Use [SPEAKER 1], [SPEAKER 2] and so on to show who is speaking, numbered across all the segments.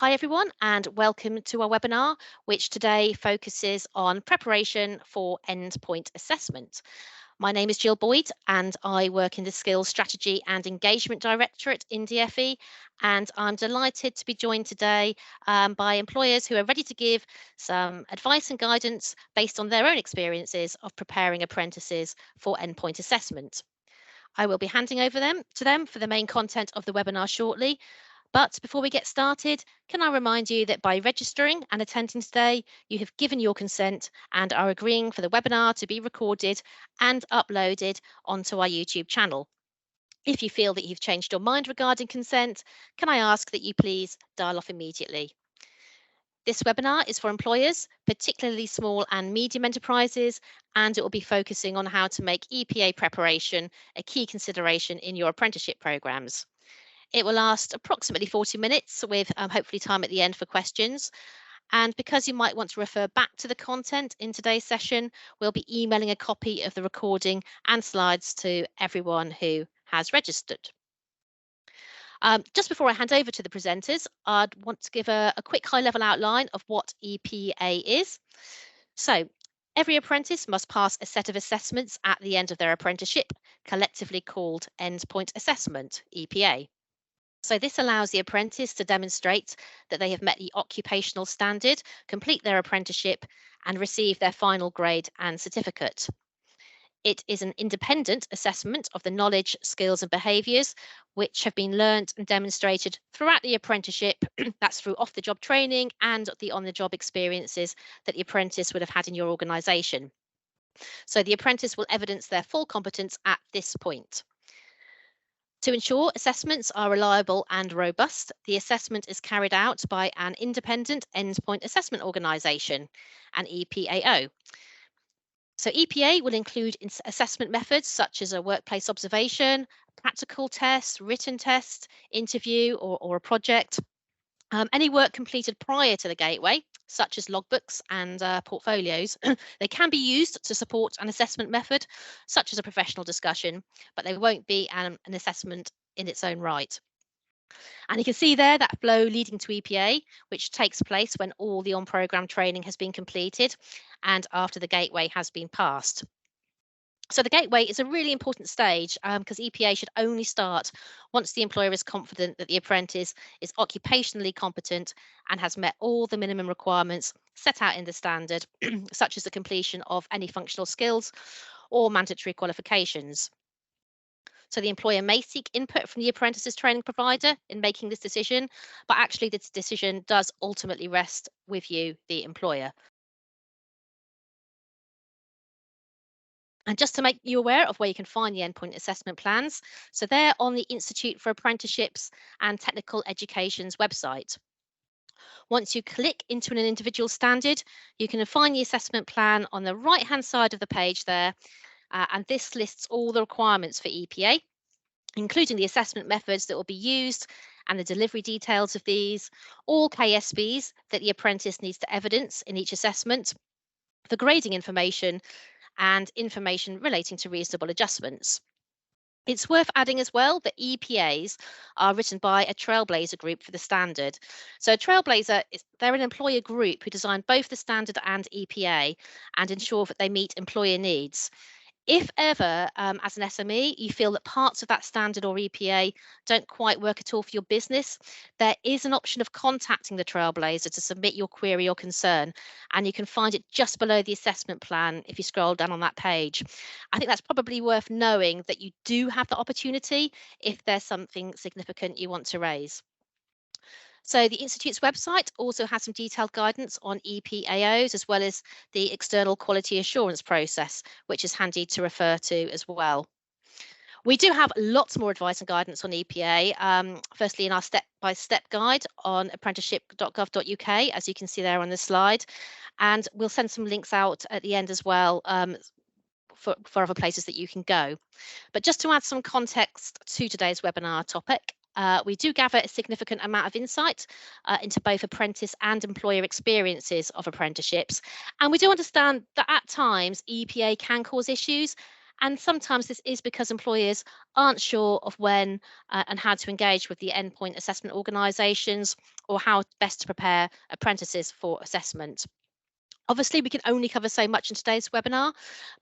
[SPEAKER 1] Hi everyone and welcome to our webinar, which today focuses on preparation for endpoint assessment. My name is Jill Boyd and I work in the Skills Strategy and Engagement Directorate in DFE, and I'm delighted to be joined today by employers who are ready to give some advice and guidance based on their own experiences of preparing apprentices for endpoint assessment. I will be handing over to them for the main content of the webinar shortly. But before we get started, can I remind you that by registering and attending today, you have given your consent and are agreeing for the webinar to be recorded and uploaded onto our YouTube channel. If you feel that you've changed your mind regarding consent, can I ask that you please dial off immediately? This webinar is for employers, particularly small and medium enterprises, and it will be focusing on how to make EPA preparation a key consideration in your apprenticeship programs. It will last approximately 40 minutes with hopefully time at the end for questions. And because you might want to refer back to the content in today's session, we'll be emailing a copy of the recording and slides to everyone who has registered. Just before I hand over to the presenters, I'd want to give a quick high-level outline of what EPA is. So, every apprentice must pass a set of assessments at the end of their apprenticeship, collectively called Endpoint Assessment, EPA. So this allows the apprentice to demonstrate that they have met the occupational standard, complete their apprenticeship, and receive their final grade and certificate. It is an independent assessment of the knowledge, skills, and behaviours which have been learnt and demonstrated throughout the apprenticeship. That's through off-the-job training and the on-the-job experiences that the apprentice would have had in your organisation. So the apprentice will evidence their full competence at this point. To ensure assessments are reliable and robust, the assessment is carried out by an independent endpoint assessment organisation, an EPAO. So EPA will include assessment methods such as a workplace observation, practical test, written test, interview, or a project. Any work completed prior to the gateway, such as logbooks and portfolios, they can be used to support an assessment method, such as a professional discussion, but they won't be an assessment in its own right. And you can see there that flow leading to EPA, which takes place when all the on-programme training has been completed and after the gateway has been passed. So the gateway is a really important stage because EPA should only start once the employer is confident that the apprentice is occupationally competent and has met all the minimum requirements set out in the standard, such as the completion of any functional skills or mandatory qualifications. So the employer may seek input from the apprentice's training provider in making this decision, but actually this decision does ultimately rest with you, the employer. And just to make you aware of where you can find the endpoint assessment plans, so they're on the Institute for Apprenticeships and Technical Education's website. Once you click into an individual standard, you can find the assessment plan on the right-hand side of the page there, and this lists all the requirements for EPA, including the assessment methods that will be used and the delivery details of these, all KSBs that the apprentice needs to evidence in each assessment, the grading information, and information relating to reasonable adjustments. It's worth adding as well that EPAs are written by a Trailblazer group for the standard. So Trailblazer, they're an employer group who design both the standard and EPA and ensure that they meet employer needs. If ever, as an SME, you feel that parts of that standard or EPA don't quite work at all for your business, there is an option of contacting the Trailblazer to submit your query or concern, and you can find it just below the assessment plan if you scroll down on that page. I think that's probably worth knowing that you do have the opportunity if there's something significant you want to raise. So the Institute's website also has some detailed guidance on EPAOs as well as the external quality assurance process, which is handy to refer to as well. We do have lots more advice and guidance on EPA, firstly in our step-by-step guide on apprenticeship.gov.uk, as you can see there on the slide, and we'll send some links out at the end as well for other places that you can go. But just to add some context to today's webinar topic, we do gather a significant amount of insight into both apprentice and employer experiences of apprenticeships. And we do understand that at times EPA can cause issues And sometimes this is because employers aren't sure of when and how to engage with the endpoint assessment organisations, or how best to prepare apprentices for assessment. Obviously, we can only cover so much in today's webinar,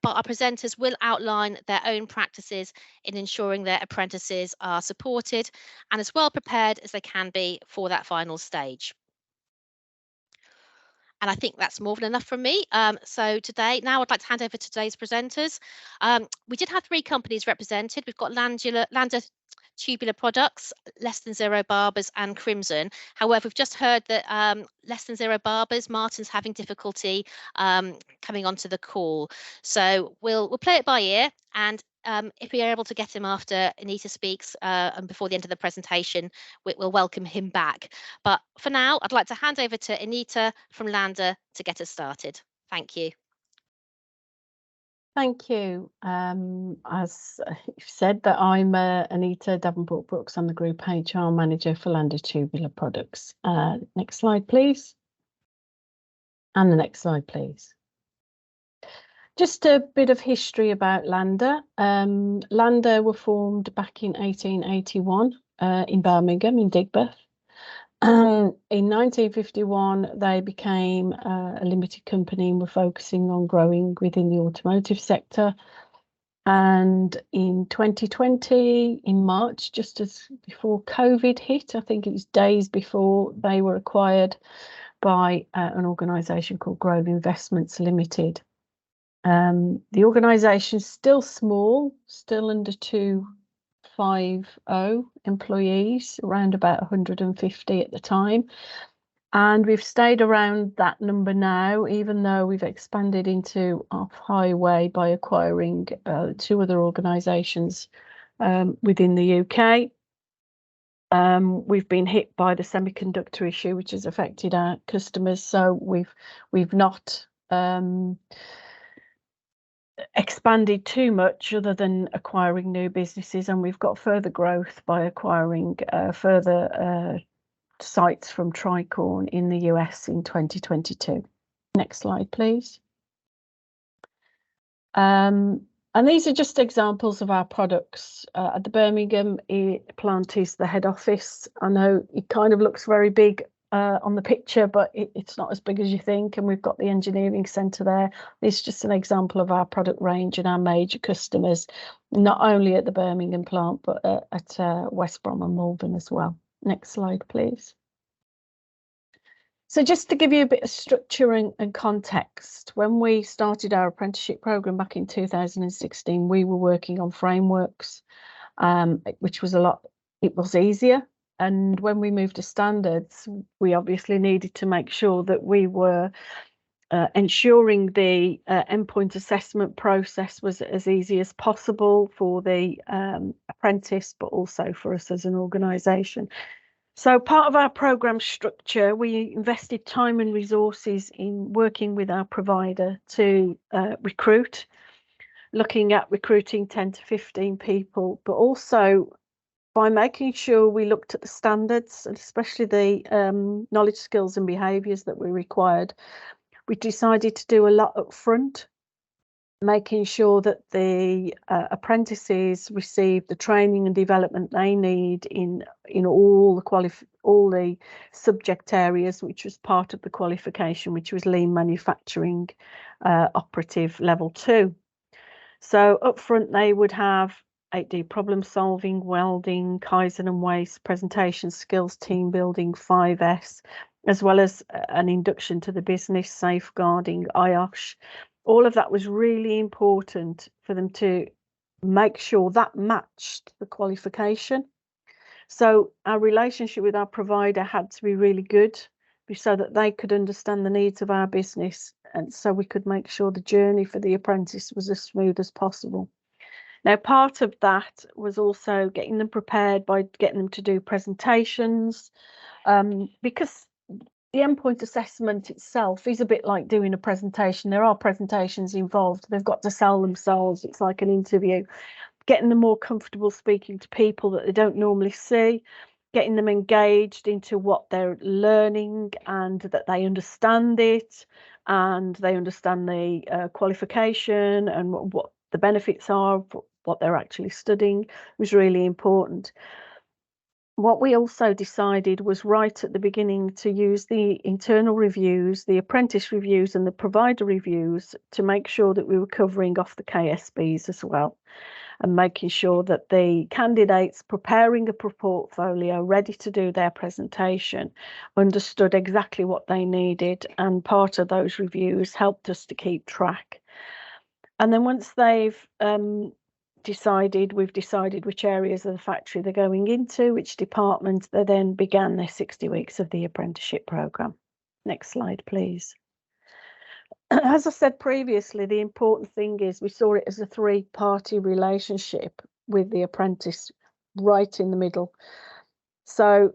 [SPEAKER 1] but our presenters will outline their own practices in ensuring their apprentices are supported and as well prepared as they can be for that final stage. And I think that's more than enough from me. So today, now I'd like to hand over to today's presenters. We did have 3 companies represented. We've got Lander Tubular Products, Less Than Zero Barbers, and Crimson. However, we've just heard that Less Than Zero Barbers, Martin's having difficulty coming onto the call. So we'll play it by ear, and if we are able to get him after Anita speaks and before the end of the presentation, we'll welcome him back. But for now, I'd like to hand over to Anita from Lander to get us started. Thank you.
[SPEAKER 2] Thank you. As you've said, that I'm Anita Davenport-Brooks. I'm the Group HR Manager for Lander Tubular Products. Next slide, please. And the next slide, please. Just a bit of history about Lander. Lander were formed back in 1881 in Birmingham, in Digbeth. In 1951, they became a limited company and were focusing on growing within the automotive sector. And in 2020, in March, just as before COVID hit, I think it was days before, they were acquired by an organisation called Grove Investments Limited. The organisation is still small, still under 250 employees, around about 150 at the time. And we've stayed around that number now, even though we've expanded into off-highway by acquiring 2 other organisations within the UK. We've been hit by the semiconductor issue, which has affected our customers. So we've not expanded too much other than acquiring new businesses, and we've got further growth by acquiring further sites from Tricorn in the US in 2022. Next slide, please. And these are just examples of our products. At the Birmingham plant is the head office. I know it kind of looks very big on the picture, but it's not as big as you think. And we've got the engineering centre there. This is just an example of our product range and our major customers, not only at the Birmingham plant, but at West Brom and Malvern as well. Next slide, please. So just to give you a bit of structure and context, when we started our apprenticeship programme back in 2016, we were working on frameworks, which was it was easier. And when we moved to standards, we obviously needed to make sure that we were ensuring the endpoint assessment process was as easy as possible for the apprentice, but also for us as an organisation. So part of our programme structure, we invested time and resources in working with our provider to recruit, looking at recruiting 10 to 15 people, but also by making sure we looked at the standards, and especially the knowledge, skills and behaviours that were required. We decided to do a lot up front, making sure that the apprentices receive the training and development they need in all the subject areas, which was part of the qualification, which was lean manufacturing operative level 2. So up front they would have 8D problem solving, welding, Kaizen and waste, presentation skills, team building, 5S, as well as an induction to the business, safeguarding, IOSH. All of that was really important for them to make sure that matched the qualification. So our relationship with our provider had to be really good so that they could understand the needs of our business, and so we could make sure the journey for the apprentice was as smooth as possible. Now, part of that was also getting them prepared by getting them to do presentations, because the endpoint assessment itself is a bit like doing a presentation. There are presentations involved. They've got to sell themselves. It's like an interview. Getting them more comfortable speaking to people that they don't normally see, getting them engaged into what they're learning and that they understand it, and they understand the qualification and the benefits are, what they're actually studying, was really important. What we also decided was right at the beginning to use the internal reviews, the apprentice reviews and the provider reviews to make sure that we were covering off the KSBs as well, and making sure that the candidates preparing a portfolio ready to do their presentation understood exactly what they needed, and part of those reviews helped us to keep track. And then once they've we've decided which areas of the factory they're going into, which department, they then began their 60 weeks of the apprenticeship programme. Next slide, please. As I said previously, the important thing is we saw it as a three-party relationship with the apprentice right in the middle. So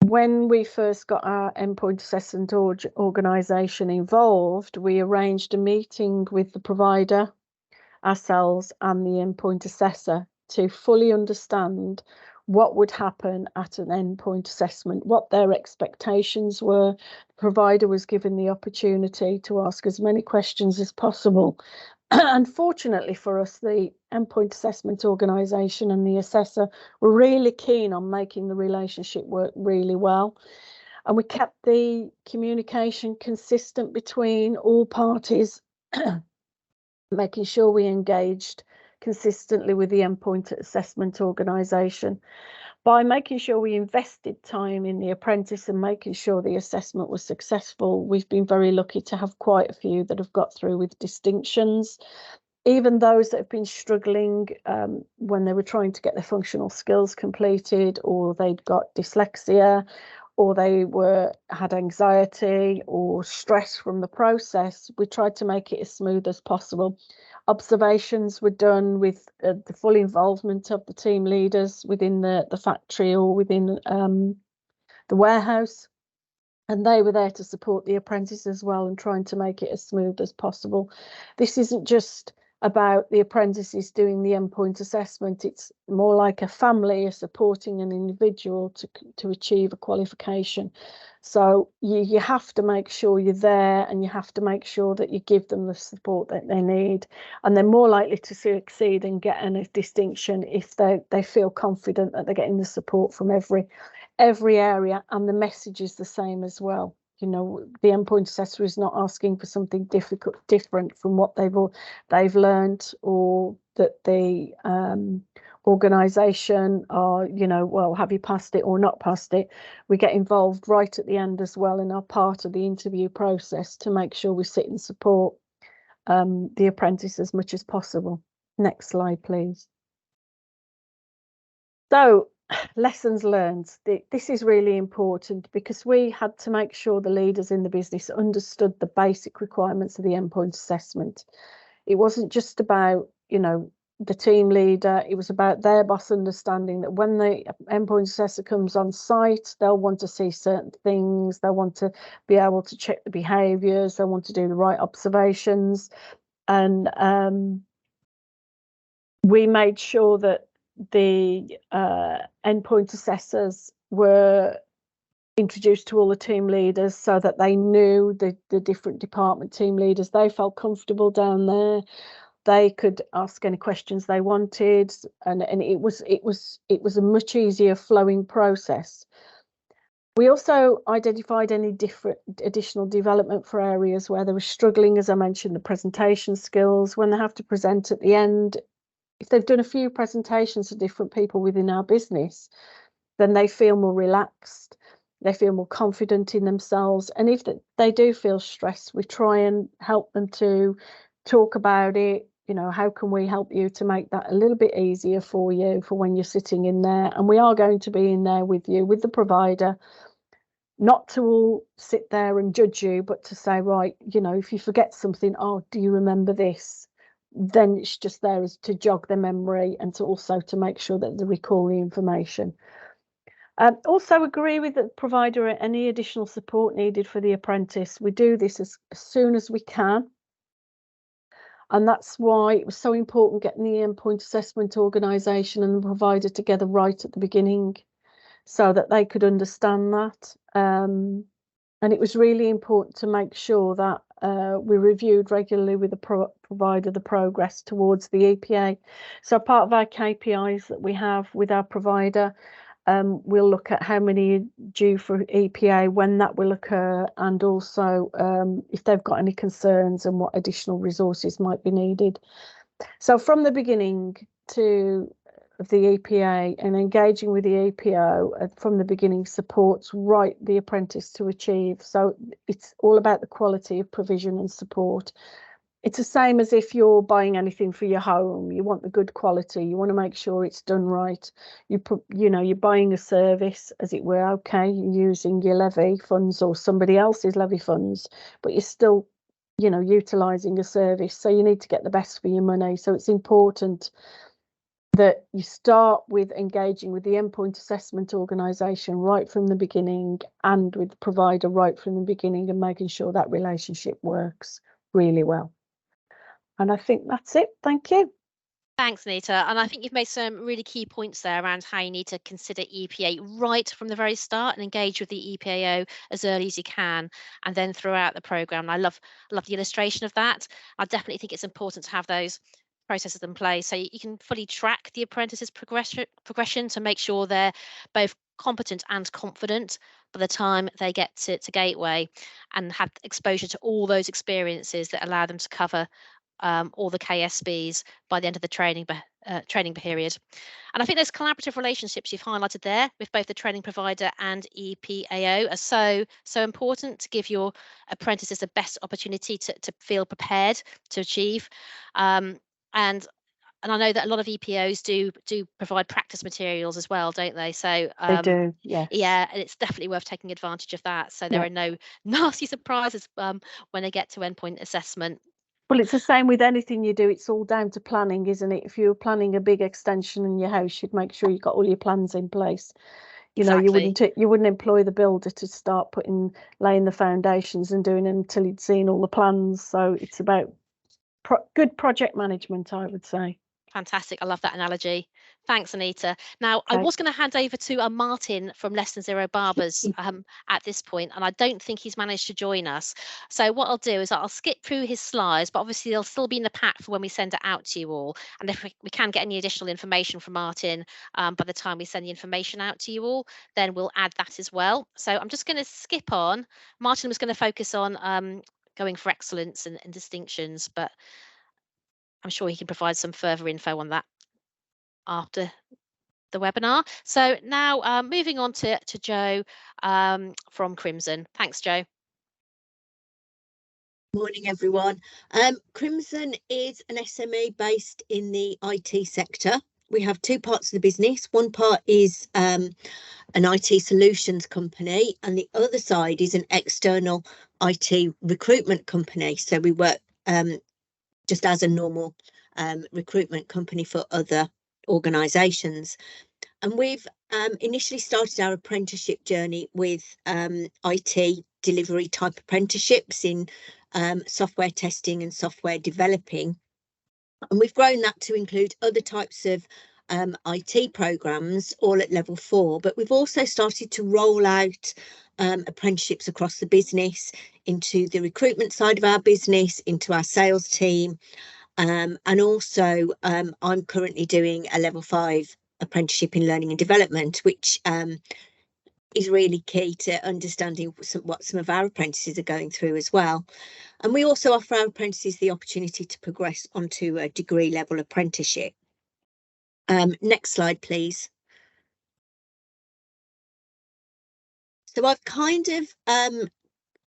[SPEAKER 2] when we first got our endpoint assessment organisation involved, we arranged a meeting with the provider, ourselves and the endpoint assessor to fully understand what would happen at an endpoint assessment, what their expectations were. The provider was given the opportunity to ask as many questions as possible. Unfortunately for us, the endpoint assessment organisation and the assessor were really keen on making the relationship work really well. And we kept the communication consistent between all parties, making sure we engaged consistently with the endpoint assessment organisation by making sure we invested time in the apprentice and making sure the assessment was successful. We've been very lucky to have quite a few that have got through with distinctions. Even those that have been struggling when they were trying to get their functional skills completed, or they'd got dyslexia, or they had anxiety or stress from the process, we tried to make it as smooth as possible. Observations were done with the full involvement of the team leaders within the factory or within the warehouse. And they were there to support the apprentice as well and trying to make it as smooth as possible. This isn't just about the apprentices doing the endpoint assessment. It's more like a family supporting an individual to achieve a qualification. So you have to make sure you're there, and you have to make sure that you give them the support that they need, and they're more likely to succeed and get a distinction if they feel confident that they're getting the support from every area, and the message is the same as well. You know, the endpoint assessor is not asking for something different from what they've learned, or that the organisation are, you know, well, have you passed it or not passed it? We get involved right at the end as well and are part of the interview process to make sure we sit and support the apprentice as much as possible. Next slide, please. So, lessons learned. This is really important because we had to make sure the leaders in the business understood the basic requirements of the endpoint assessment. It wasn't just about, you know, the team leader. It was about their boss understanding that when the endpoint assessor comes on site, they'll want to see certain things. They'll want to be able to check the behaviours. They'll want to do the right observations. And we made sure that the endpoint assessors were introduced to all the team leaders so that they knew the different department team leaders. They felt comfortable down there. They could ask any questions they wanted, and it was a much easier flowing process. We also identified any different additional development for areas where they were struggling, as I mentioned, the presentation skills. When they have to present at the end, if they've done a few presentations to different people within our business, then they feel more relaxed, they feel more confident in themselves. And if they do feel stressed, we try and help them to talk about it. You know, how can we help you to make that a little bit easier for you for when you're sitting in there? And we are going to be in there with you, with the provider, not to all sit there and judge you, but to say, right, you know, if you forget something, oh, do you remember this? Then it's just there as to jog their memory and to also to make sure that they recall the information. Also agree with the provider any additional support needed for the apprentice. We do this as soon as we can. And that's why it was so important getting the endpoint assessment organisation and the provider together right at the beginning so that they could understand that. And it was really important to make sure that we reviewed regularly with the provider the progress towards the EPA. So part of our KPIs that we have with our provider, we'll look at how many are due for EPA, when that will occur, and also if they've got any concerns and what additional resources might be needed. So from the beginning of the EPA and engaging with the EPO from the beginning supports the apprentice to achieve. So it's all about the quality of provision and support. It's the same as if you're buying anything for your home. You want the good quality. You want to make sure it's done right. You're buying a service, as it were. Okay, you're using your levy funds or somebody else's levy funds, but you're still, utilising a service. So you need to get the best for your money. So it's important that you start with engaging with the endpoint assessment organisation right from the beginning and with the provider right from the beginning, and making sure that relationship works really well. And I think that's it. Thank you.
[SPEAKER 1] Thanks, Anita. And I think you've made some really key points there around how you need to consider EPA right from the very start and engage with the EPAO as early as you can, and then throughout the programme. I love the illustration of that. I definitely think it's important to have those processes in place so you can fully track the apprentices' progression to make sure they're both competent and confident by the time they get to Gateway, and have exposure to all those experiences that allow them to cover all the KSBs by the end of the training period. And I think those collaborative relationships you've highlighted there with both the training provider and EPAO are so important to give your apprentices the best opportunity to feel prepared to achieve. And I know that a lot of EPOs do provide practice materials as well, don't they? So
[SPEAKER 2] They do, yes.
[SPEAKER 1] yeah, and it's definitely worth taking advantage of that. So there are no nasty surprises when they get to endpoint assessment.
[SPEAKER 2] Well, it's the same with anything you do. It's all down to planning, isn't it? If you were planning a big extension in your house, you'd make sure you got all your plans in place.
[SPEAKER 1] Exactly.
[SPEAKER 2] You wouldn't employ the builder to start laying the foundations and doing it until he'd seen all the plans. So it's about good project management, I would say.
[SPEAKER 1] Fantastic. I love that analogy. Thanks, Anita. Now, I
[SPEAKER 2] Okay.
[SPEAKER 1] was going to hand over to Martin from Less Than Zero Barbers at this point, and I don't think he's managed to join us. So what I'll do is I'll skip through his slides, but obviously they'll still be in the pack for when we send it out to you all. And if we can get any additional information from Martin by the time we send the information out to you all, then we'll add that as well. So I'm just going to skip on. Martin was going to focus on going for excellence and distinctions, but I'm sure he can provide some further info on that after the webinar. So now moving on to Joe from Crimson. Thanks, Joe.
[SPEAKER 3] Morning, everyone. Crimson is an SME based in the IT sector. We have two parts of the business. One part is an IT solutions company, and the other side is an external IT recruitment company. So we work just as a normal recruitment company for other organisations. And we've initially started our apprenticeship journey with IT delivery type apprenticeships in software testing and software developing. And we've grown that to include other types of IT programs, all at level 4. But we've also started to roll out apprenticeships across the business, into the recruitment side of our business, into our sales team. And also I'm currently doing a level 5 apprenticeship in learning and development, which is really key to understanding what some of our apprentices are going through as well. And we also offer our apprentices the opportunity to progress onto a degree level apprenticeship. Next slide, please. So I've kind of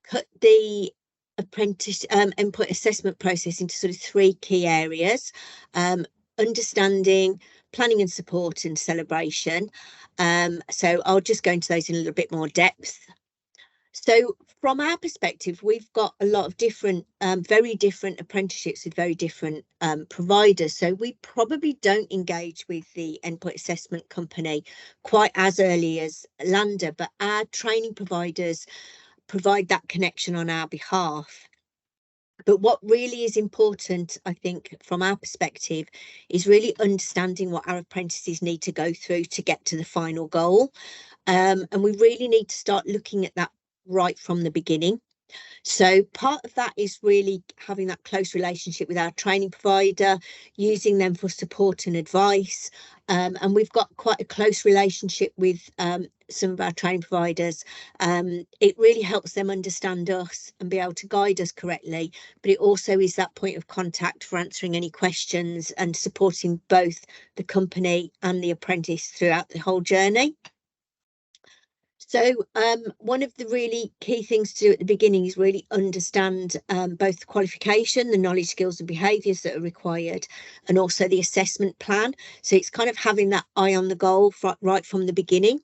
[SPEAKER 3] cut the apprentice endpoint assessment process into sort of 3 key areas: understanding, planning and support, and celebration. So I'll just go into those in a little bit more depth. So from our perspective, we've got a lot of different, very different apprenticeships with very different providers. So we probably don't engage with the endpoint assessment company quite as early as LANDA, but our training providers provide that connection on our behalf. But what really is important, I think, from our perspective, is really understanding what our apprentices need to go through to get to the final goal. And we really need to start looking at that right from the beginning. So part of that is really having that close relationship with our training provider, using them for support and advice. And we've got quite a close relationship with some of our training providers. It really helps them understand us and be able to guide us correctly. But it also is that point of contact for answering any questions and supporting both the company and the apprentice throughout the whole journey. So one of the really key things to do at the beginning is really understand both the qualification, the knowledge, skills and behaviours that are required, and also the assessment plan. So it's kind of having that eye on the goal right from the beginning.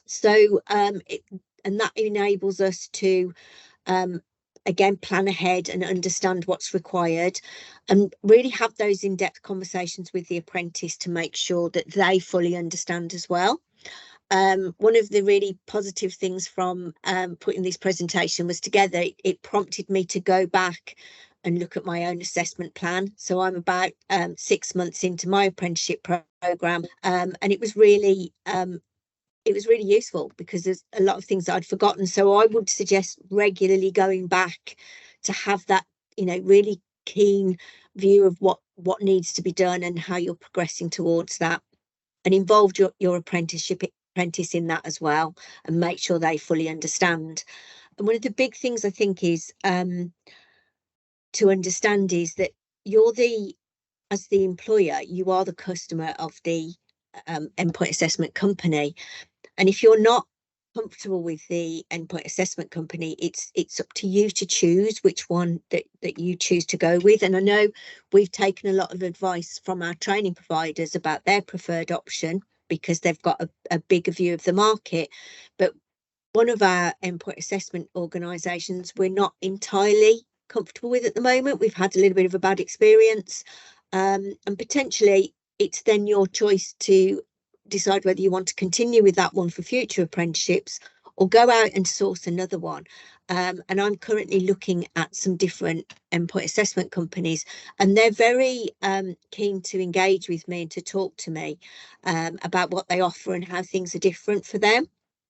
[SPEAKER 3] So and that enables us to again plan ahead and understand what's required, and really have those in-depth conversations with the apprentice to make sure that they fully understand as well. One of the really positive things from putting this presentation was together, it prompted me to go back and look at my own assessment plan. So I'm about 6 months into my apprenticeship program, and it was really useful because there's a lot of things that I'd forgotten. So I would suggest regularly going back to have that, really keen view of what needs to be done and how you're progressing towards that, and involve your apprentice in that as well, and make sure they fully understand. And one of the big things I think is to understand is that as the employer, you are the customer of the endpoint assessment company. And if you're not comfortable with the endpoint assessment company, it's up to you to choose which one that you choose to go with. And I know we've taken a lot of advice from our training providers about their preferred option because they've got a bigger view of the market. But one of our endpoint assessment organisations we're not entirely comfortable with at the moment. We've had a little bit of a bad experience, and potentially it's then your choice to decide whether you want to continue with that one for future apprenticeships or go out and source another one. And I'm currently looking at some different endpoint assessment companies, and they're very keen to engage with me and to talk to me about what they offer and how things are different for them.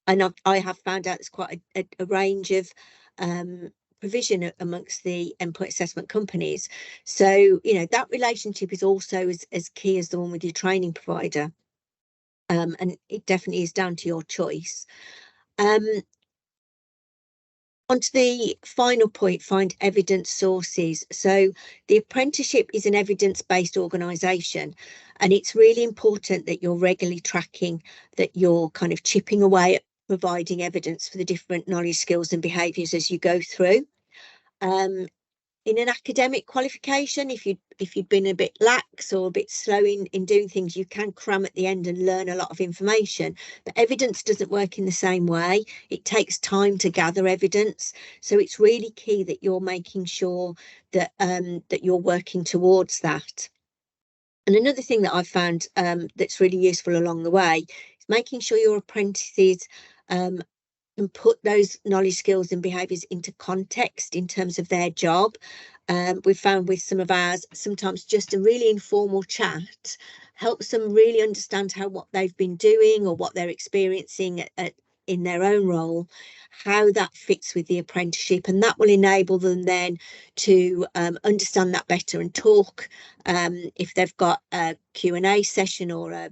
[SPEAKER 3] And I have found out there's quite a range of provision amongst the endpoint assessment companies. So, that relationship is also as key as the one with your training provider. And it definitely is down to your choice. On to the final point, find evidence sources. So the apprenticeship is an evidence-based organisation, and it's really important that you're regularly tracking, that you're kind of chipping away at providing evidence for the different knowledge, skills and behaviours as you go through. In an academic qualification, if you'd been a bit lax or a bit slow in doing things, you can cram at the end and learn a lot of information. But evidence doesn't work in the same way. It takes time to gather evidence. So it's really key that you're making sure that that you're working towards that. And another thing that I've found that's really useful along the way is making sure your apprentices and put those knowledge, skills and behaviours into context in terms of their job. We've found with some of ours, sometimes just a really informal chat helps them really understand what they've been doing or what they're experiencing in their own role, how that fits with the apprenticeship, and that will enable them then to understand that better and talk. If they've got a Q&A session or a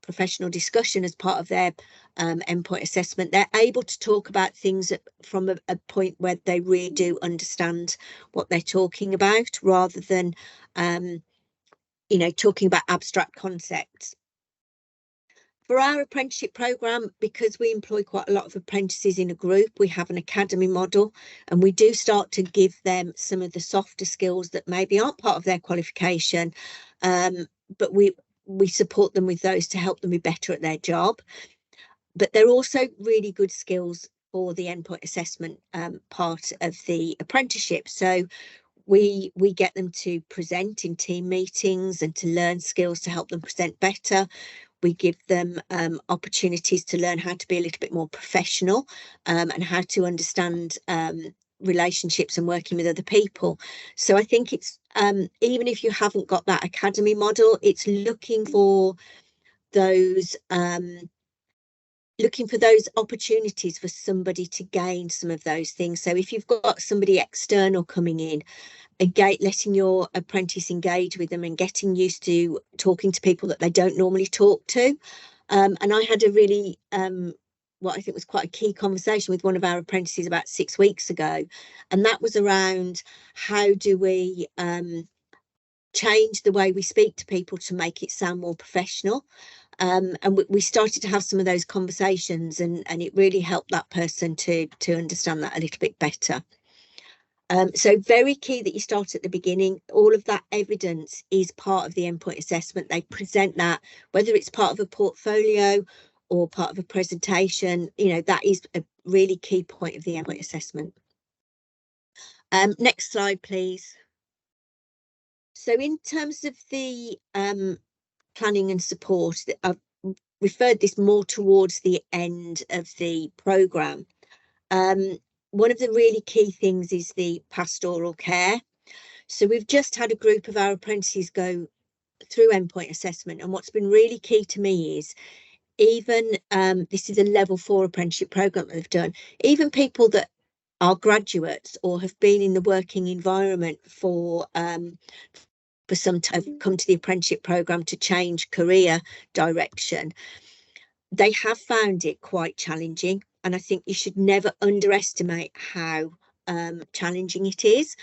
[SPEAKER 3] professional discussion as part of their endpoint assessment, they're able to talk about things from a point where they really do understand what they're talking about, rather than talking about abstract concepts. For our apprenticeship programme, because we employ quite a lot of apprentices in a group, we have an academy model, and we do start to give them some of the softer skills that maybe aren't part of their qualification, but we support them with those to help them be better at their job. But they're also really good skills for the endpoint assessment part of the apprenticeship. So we get them to present in team meetings and to learn skills to help them present better. We give them opportunities to learn how to be a little bit more professional and how to understand relationships and working with other people. So I think it's even if you haven't got that academy model, it's looking for those looking for those opportunities for somebody to gain some of those things. So if you've got somebody external coming in, letting your apprentice engage with them and getting used to talking to people that they don't normally talk to. And I had a really, what I think was quite a key conversation with one of our apprentices about 6 weeks ago. And that was around how do we change the way we speak to people to make it sound more professional. And we started to have some of those conversations, and it really helped that person to understand that a little bit better. So very key that you start at the beginning. All of that evidence is part of the endpoint assessment. They present that, whether it's part of a portfolio or part of a presentation, you know, that is a really key point of the endpoint assessment. Next slide, please. So in terms of the planning and support, I've referred this more towards the end of the programme. One of the really key things is the pastoral care. So we've just had a group of our apprentices go through endpoint assessment, and what's been really key to me is even this is a level 4 apprenticeship programme that they've done, even people that are graduates or have been in the working environment for some time, have come to the apprenticeship programme to change career direction, they have found it quite challenging. And I think you should never underestimate how challenging it is.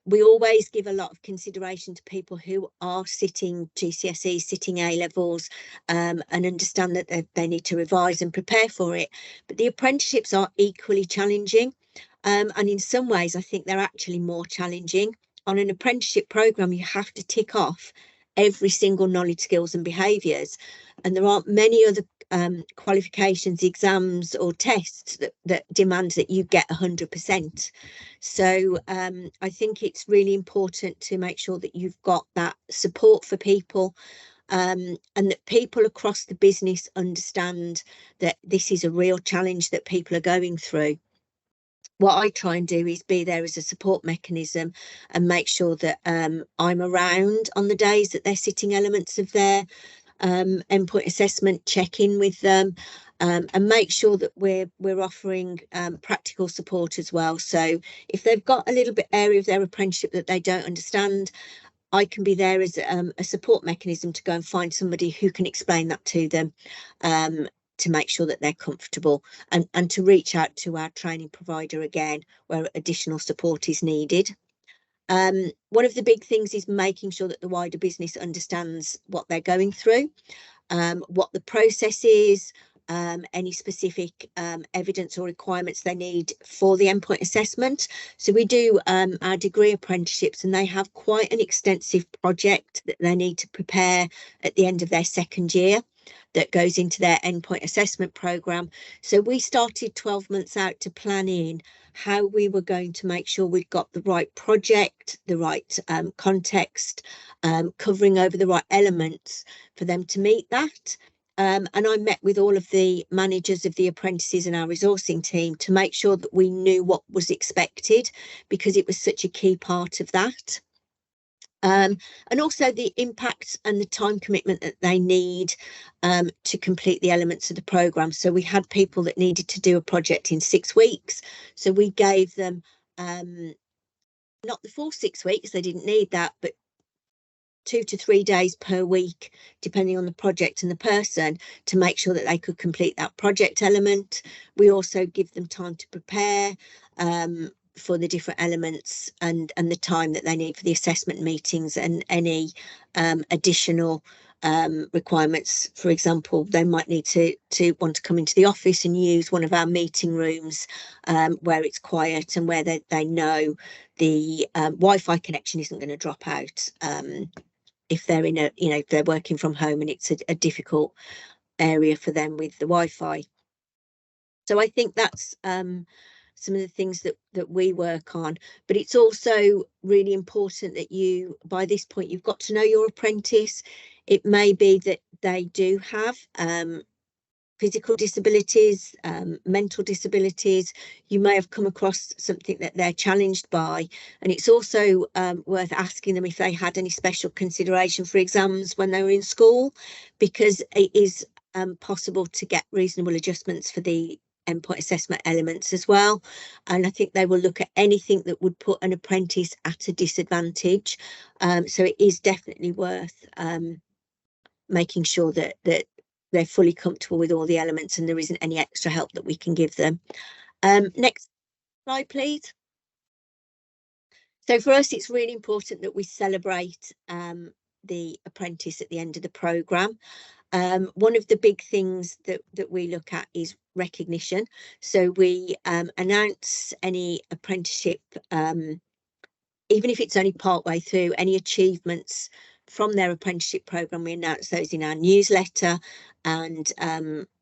[SPEAKER 3] We always give a lot of consideration to people who are sitting GCSEs, sitting A levels, and understand that they need to revise and prepare for it. But the apprenticeships are equally challenging. And in some ways, I think they're actually more challenging. On an apprenticeship programme, you have to tick off every single knowledge, skills and behaviours. And there aren't many other qualifications, exams or tests that demand that you get 100%. So I think it's really important to make sure that you've got that support for people, and that people across the business understand that this is a real challenge that people are going through. What I try and do is be there as a support mechanism and make sure that I'm around on the days that they're sitting elements of their endpoint assessment, check in with them, and make sure that we're offering practical support as well. So if they've got a little bit area of their apprenticeship that they don't understand, I can be there as a support mechanism to go and find somebody who can explain that to them, to make sure that they're comfortable, and to reach out to our training provider again where additional support is needed. One of the big things is making sure that the wider business understands what they're going through, what the process is, any specific evidence or requirements they need for the endpoint assessment. So we do our degree apprenticeships, and they have quite an extensive project that they need to prepare at the end of their second year that goes into their endpoint assessment programme. So we started 12 months out to plan in how we were going to make sure we'd got the right project, the right context, covering over the right elements for them to meet that. And I met with all of the managers of the apprentices and our resourcing team to make sure that we knew what was expected, because it was such a key part of that. And also the impact and the time commitment that they need to complete the elements of the programme. So we had people that needed to do a project in 6 weeks. So we gave them not the full 6 weeks, they didn't need that, but 2 to 3 days per week, depending on the project and the person, to make sure that they could complete that project element. We also give them time to prepare for the different elements, and the time that they need for the assessment meetings and any additional requirements. For example, they might need to want to come into the office and use one of our meeting rooms where it's quiet and where they know the Wi-Fi connection isn't going to drop out if they're in if they're working from home and it's a difficult area for them with the Wi-Fi. So I think that's some of the things that we work on. But it's also really important that by this point, you've got to know your apprentice. It may be that they do have physical disabilities, mental disabilities. You may have come across something that they're challenged by, and it's also worth asking them if they had any special consideration for exams when they were in school, because it is possible to get reasonable adjustments for the endpoint assessment elements as well. And I think they will look at anything that would put an apprentice at a disadvantage. So it is definitely worth making sure that they're fully comfortable with all the elements and there isn't any extra help that we can give them. Next slide, please. So for us, it's really important that we celebrate the apprentice at the end of the programme. One of the big things that we look at is recognition. So we announce any apprenticeship, even if it's only part way through, any achievements from their apprenticeship programme, we announce those in our newsletter and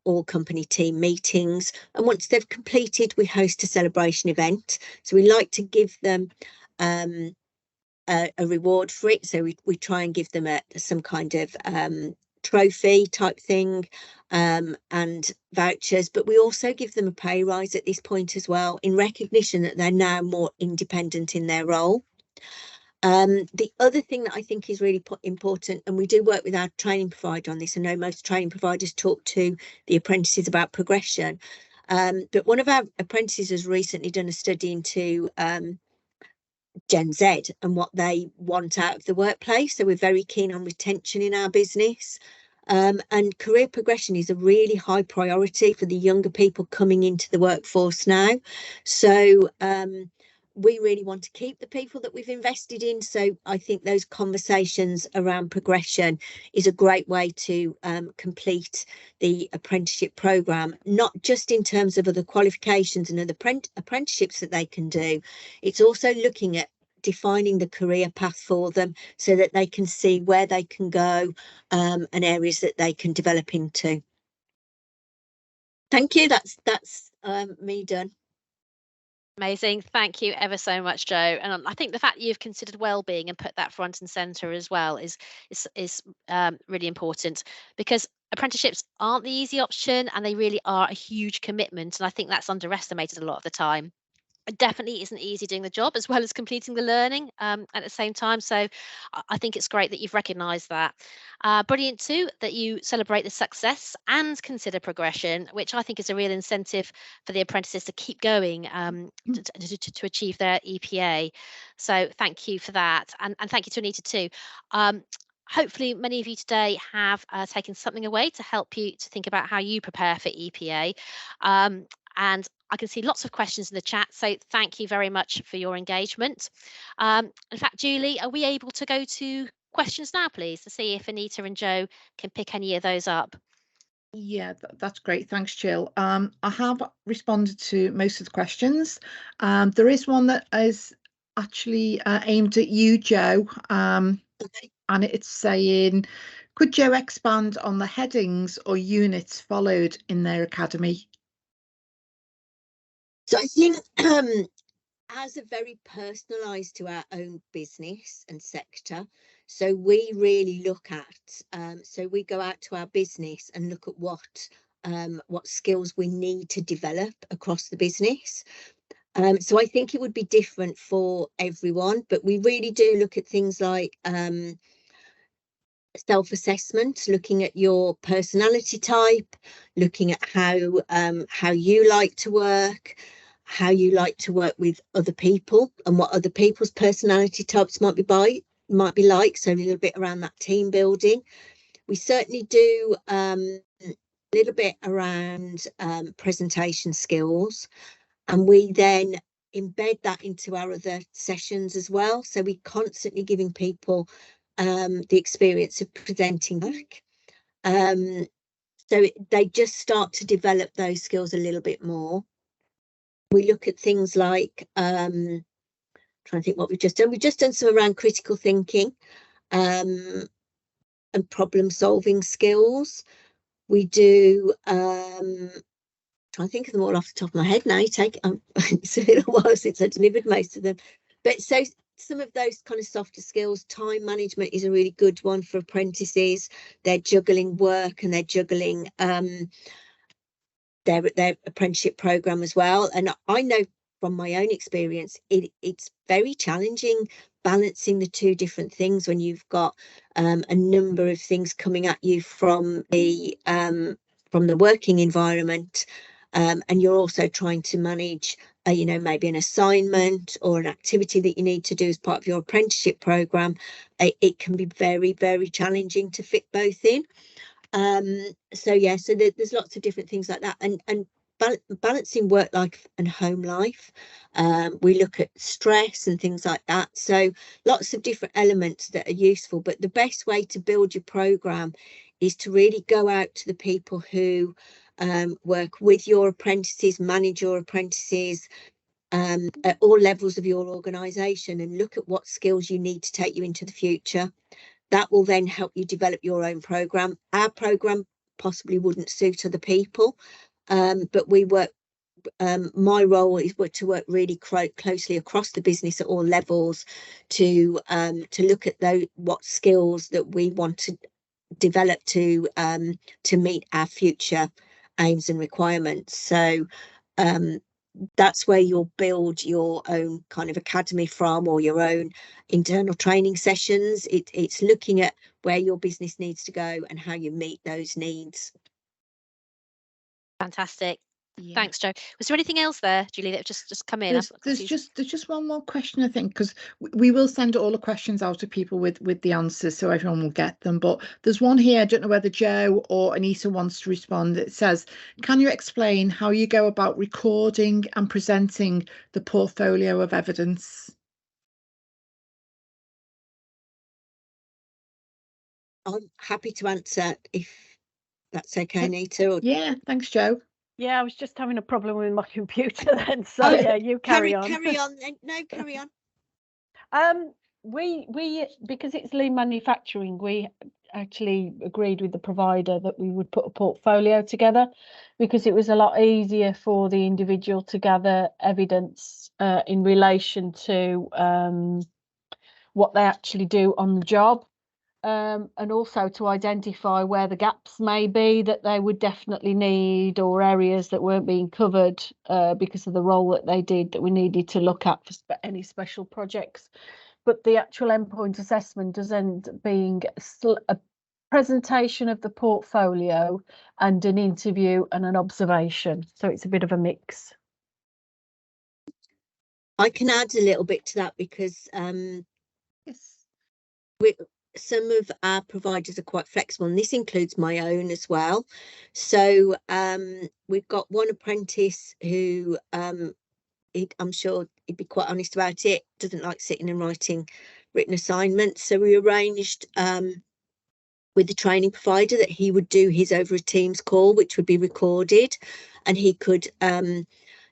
[SPEAKER 3] all company team meetings. And once they've completed, we host a celebration event. So we like to give them a reward for it. So we try and give them some kind of trophy type thing and vouchers, but we also give them a pay rise at this point as well, in recognition that they're now more independent in their role. The other thing that I think is really important, and we do work with our training provider on this, I know most training providers talk to the apprentices about progression, but one of our apprentices has recently done a study into Gen Z and what they want out of the workplace. So we're very keen on retention in our business. And career progression is a really high priority for the younger people coming into the workforce now. So we really want to keep the people that we've invested in. So I think those conversations around progression is a great way to complete the apprenticeship programme, not just in terms of other qualifications and other apprenticeships that they can do. It's also looking at defining the career path for them so that they can see where they can go and areas that they can develop into. Thank you. That's me done.
[SPEAKER 1] Amazing. Thank you ever so much, Jo. And I think the fact that you've considered well-being and put that front and centre as well is really important, because apprenticeships aren't the easy option and they really are a huge commitment. And I think that's underestimated a lot of the time. It definitely isn't easy doing the job as well as completing the learning at the same time. So I think it's great that you've recognised that. Brilliant too that you celebrate the success and consider progression, which I think is a real incentive for the apprentices to keep going to achieve their EPA. So thank you for that. And thank you to Anita too. Hopefully many of you today have taken something away to help you to think about how you prepare for EPA. And I can see lots of questions in the chat, so thank you very much for your engagement. In fact, Julie, are we able to go to questions now, please, to see if Anita and Jo can pick any of those up?
[SPEAKER 4] Yeah, that's great. Thanks, Jill. I have responded to most of the questions. There is one that is actually aimed at you, Jo, and it's saying, could Jo expand on the headings or units followed in their academy?
[SPEAKER 3] So I think as a very personalised to our own business and sector, so we really look at, so we go out to our business and look at what skills we need to develop across the business. So I think it would be different for everyone, but we really do look at things like self-assessment, looking at your personality type, looking at how you like to work, how you like to work with other people, and what other people's personality types might be like. So a little bit around that team building. We certainly do a little bit around presentation skills, and we then embed that into our other sessions as well. So we're constantly giving people the experience of presenting back. So they just start to develop those skills a little bit more. We look at things like, trying to think what we've just done. We've just done some around critical thinking and problem solving skills. We do, trying to think of them all off the top of my head now. It's a little while since I delivered most of them. But so some of those kind of softer skills, time management is a really good one for apprentices. They're juggling work and they're juggling their apprenticeship program as well. And I know from my own experience, it's very challenging balancing the two different things when you've got a number of things coming at you from the from the working environment, and you're also trying to manage you know, maybe an assignment or an activity that you need to do as part of your apprenticeship program, it can be very, very challenging to fit both in. So yeah, so there's lots of different things like that, and balancing work life and home life. We look at stress and things like that, so lots of different elements that are useful. But the best way to build your program is to really go out to the people who work with your apprentices, manage your apprentices at all levels of your organisation, and look at what skills you need to take you into the future. That will then help you develop your own program. Our program possibly wouldn't suit other people, but we work. My role is to work really closely across the business at all levels to look at what skills that we want to develop to meet our future aims and requirements. So that's where you'll build your own kind of academy from, or your own internal training sessions. It's looking at where your business needs to go and how you meet those needs.
[SPEAKER 1] Fantastic.
[SPEAKER 4] Yeah.
[SPEAKER 1] Thanks, Jo. Was there anything else there, Julie, that just come in?
[SPEAKER 4] There's just one more question, I think, because we will send all the questions out to people with the answers, so everyone will get them. But there's one here, I don't know whether Jo or Anita wants to respond. It says, can you explain how you go about recording and presenting the portfolio of evidence?
[SPEAKER 3] I'm happy to answer if that's okay, Anita. Or...
[SPEAKER 4] Yeah, thanks, Jo.
[SPEAKER 2] Yeah, I was just having a problem with my computer then, so yeah, you carry on.
[SPEAKER 3] Carry on then. No, carry on.
[SPEAKER 2] We because it's lean manufacturing, we actually agreed with the provider that we would put a portfolio together, because it was a lot easier for the individual to gather evidence in relation to what they actually do on the job. And also to identify where the gaps may be that they would definitely need, or areas that weren't being covered because of the role that they did, that we needed to look at for any special projects. But the actual endpoint assessment does end up being a presentation of the portfolio and an interview and an observation. So it's a bit of a mix.
[SPEAKER 3] I can add a little bit to that, because
[SPEAKER 4] Yes.
[SPEAKER 3] some of our providers are quite flexible, and this includes my own as well. So we've got one apprentice who I'm sure he'd be quite honest about it, doesn't like sitting and writing written assignments. So we arranged with the training provider that he would do his over a Teams call, which would be recorded, and he could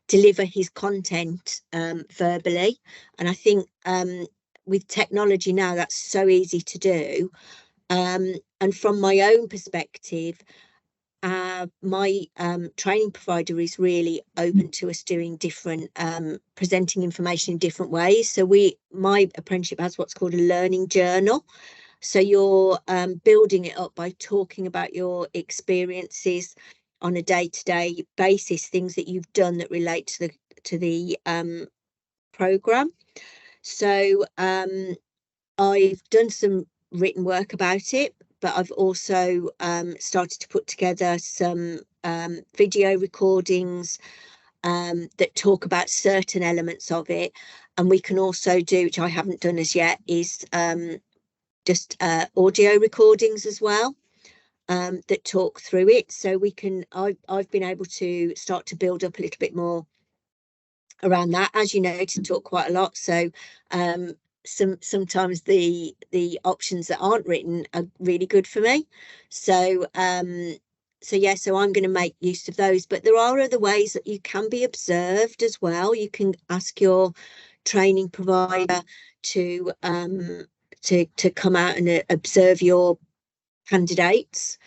[SPEAKER 3] deliver his content verbally. And I think with technology now, that's so easy to do. And from my own perspective, my training provider is really open to us doing different presenting information in different ways. So my apprenticeship has what's called a learning journal. So you're building it up by talking about your experiences on a day-to-day basis, things that you've done that relate to the program. So I've done some written work about it, but I've also started to put together some video recordings that talk about certain elements of it. And we can also do, which I haven't done as yet, is just audio recordings as well that talk through it. So we can, I've been able to start to build up a little bit more around that. As you know, to talk quite a lot. So sometimes the options that aren't written are really good for me. So yeah, so I'm going to make use of those. But there are other ways that you can be observed as well. You can ask your training provider to come out and observe your candidates.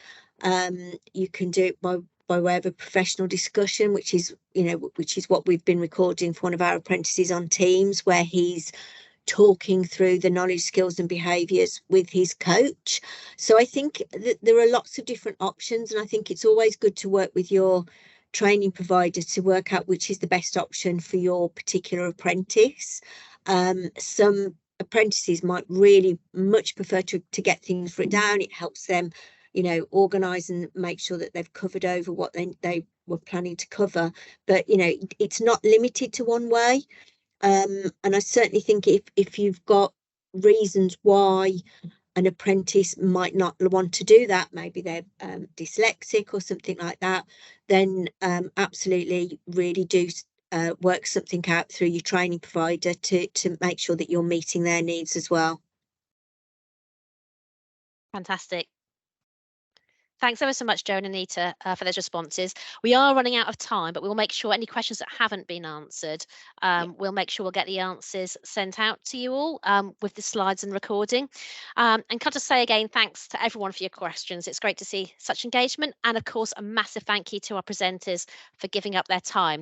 [SPEAKER 3] You can do it by way of a professional discussion, which is what we've been recording for one of our apprentices on Teams, where he's talking through the knowledge, skills and behaviours with his coach. So I think that there are lots of different options, and I think it's always good to work with your training provider to work out which is the best option for your particular apprentice. Some apprentices might really much prefer to get things written down. It helps them, you know, organise and make sure that they've covered over what they were planning to cover. But, you know, it's not limited to one way. And I certainly think if you've got reasons why an apprentice might not want to do that, maybe they're dyslexic or something like that, then absolutely really do work something out through your training provider to make sure that you're meeting their needs as well.
[SPEAKER 1] Fantastic. Thanks ever so much, Jo and Anita, for those responses. We are running out of time, but we'll make sure any questions that haven't been answered, we'll make sure we'll get the answers sent out to you all with the slides and recording. And can I just say again, thanks to everyone for your questions. It's great to see such engagement. And of course, a massive thank you to our presenters for giving up their time.